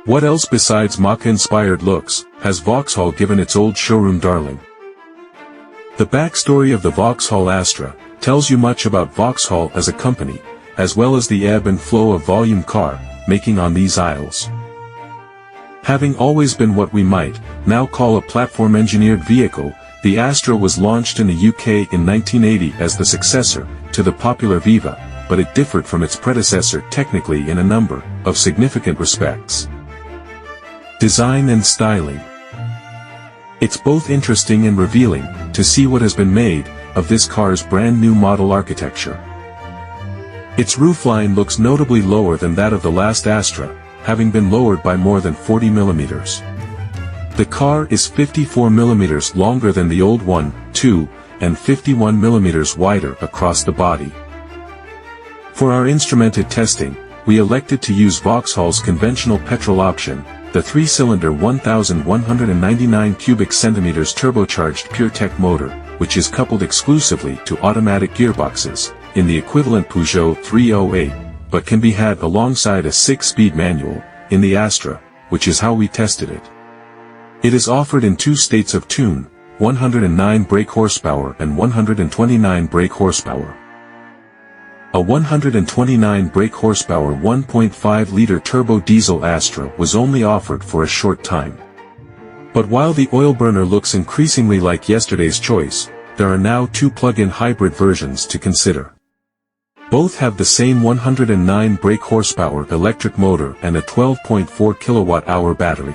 What else besides Mokka-inspired looks has Vauxhall given its old showroom darling? The backstory of the Vauxhall Astra tells you much about Vauxhall as a company, as well as the ebb and flow of volume car making on these aisles. Having always been what we might now call a platform-engineered vehicle, the Astra was launched in the UK in 1980 as the successor to the popular Viva, but it differed from its predecessor technically in a number of significant respects. Design and styling. It's both interesting and revealing to see what has been made of this car's brand new model architecture. Its roofline looks notably lower than that of the last Astra, having been lowered by more than 40 millimeters. The car is 54 millimeters longer than the old one, too, and 51 millimeters wider across the body. For our instrumented testing, we elected to use Vauxhall's conventional petrol option, the 3-cylinder 1,199 cubic centimeters turbocharged PureTech motor, which is coupled exclusively to automatic gearboxes, in the equivalent Peugeot 308, but can be had alongside a 6-speed manual, in the Astra, which is how we tested it. It is offered in 2 states of tune, 109 brake horsepower and 129 brake horsepower. A 129 brake horsepower 1.5-liter turbo diesel Astra was only offered for a short time. But while the oil burner looks increasingly like yesterday's choice, there are now 2 plug-in hybrid versions to consider. Both have the same 109 brake horsepower electric motor and a 12.4 kilowatt-hour battery.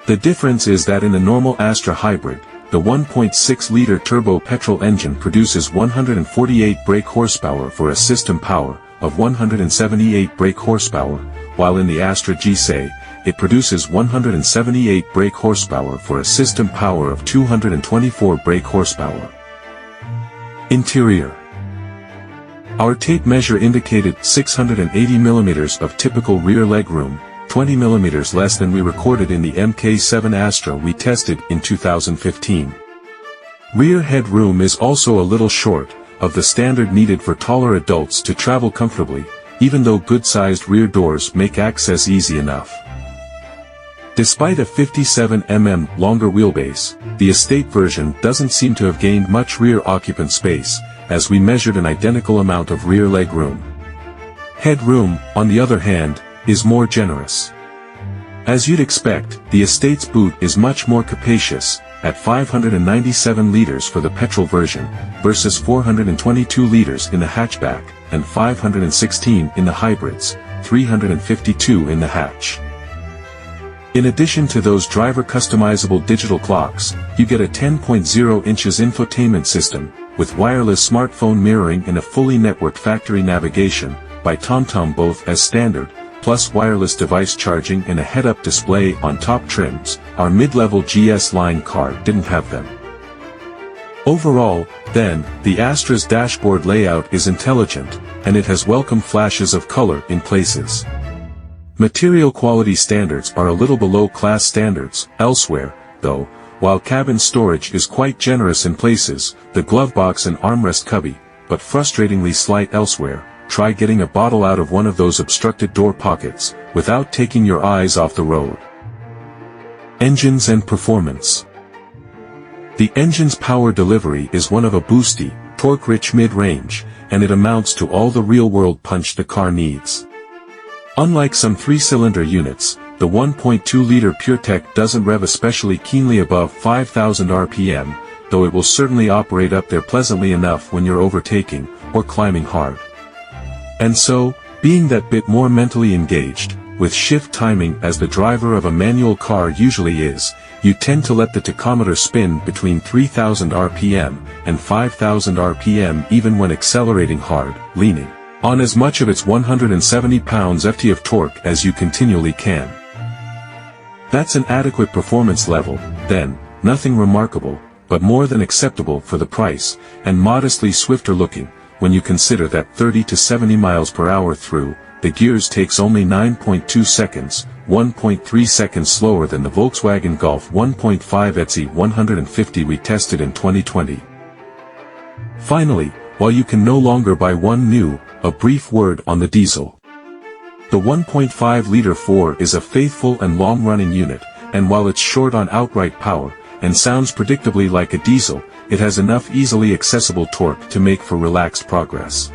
The difference is that in a normal Astra hybrid, the 1.6-liter turbo petrol engine produces 148 brake horsepower for a system power of 178 brake horsepower, while in the Astra G-Say, it produces 178 brake horsepower for a system power of 224 brake horsepower. Interior. Our tape measure indicated 680 millimeters of typical rear legroom, 20 millimeters less than we recorded in the Mk7 Astra we tested in 2015. Rear headroom is also a little short of the standard needed for taller adults to travel comfortably, even though good-sized rear doors make access easy enough. Despite a 57 mm longer wheelbase, the estate version doesn't seem to have gained much rear occupant space, as we measured an identical amount of rear legroom. Headroom, on the other hand, is more generous. As you'd expect, the estate's boot is much more capacious, at 597 liters for the petrol version, versus 422 liters in the hatchback, and 516 in the hybrids, 352 in the hatch. In addition to those driver customizable digital clocks, you get a 10.0 inches infotainment system, with wireless smartphone mirroring and a fully networked factory navigation, by TomTom both as standard, plus wireless device charging and a head-up display on top trims. Our mid-level GS line car didn't have them. Overall, then, the Astra's dashboard layout is intelligent, and it has welcome flashes of color in places. Material quality standards are a little below class standards elsewhere, though, while cabin storage is quite generous in places, the glove box and armrest cubby, but frustratingly slight elsewhere. Try getting a bottle out of one of those obstructed door pockets, without taking your eyes off the road. Engines and performance. The engine's power delivery is one of a boosty, torque-rich mid-range, and it amounts to all the real-world punch the car needs. Unlike some 3-cylinder units, the 1.2-liter PureTech doesn't rev especially keenly above 5,000 RPM, though it will certainly operate up there pleasantly enough when you're overtaking, or climbing hard. And so, being that bit more mentally engaged, with shift timing as the driver of a manual car usually is, you tend to let the tachometer spin between 3,000 RPM and 5,000 RPM even when accelerating hard, leaning on as much of its 170 pounds-ft of torque as you continually can. That's an adequate performance level, then, nothing remarkable, but more than acceptable for the price, and modestly swifter looking, when you consider that 30 to 70 miles per hour through the gears takes only 9.2 seconds, 1.3 seconds slower than the Volkswagen Golf 1.5 ETSI 150 we tested in 2020. Finally, while you can no longer buy one new, a brief word on the diesel. The 1.5-liter 4 is a faithful and long-running unit, and while it's short on outright power, and sounds predictably like a diesel, it has enough easily accessible torque to make for relaxed progress.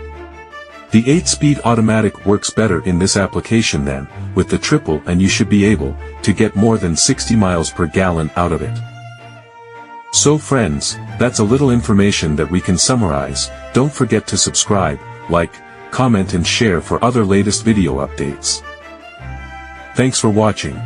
The 8-speed automatic works better in this application than with the triple, and you should be able to get more than 60 miles per gallon out of it. So friends, that's a little information that we can summarize. Don't forget to subscribe, like, comment and share for other latest video updates. Thanks for watching.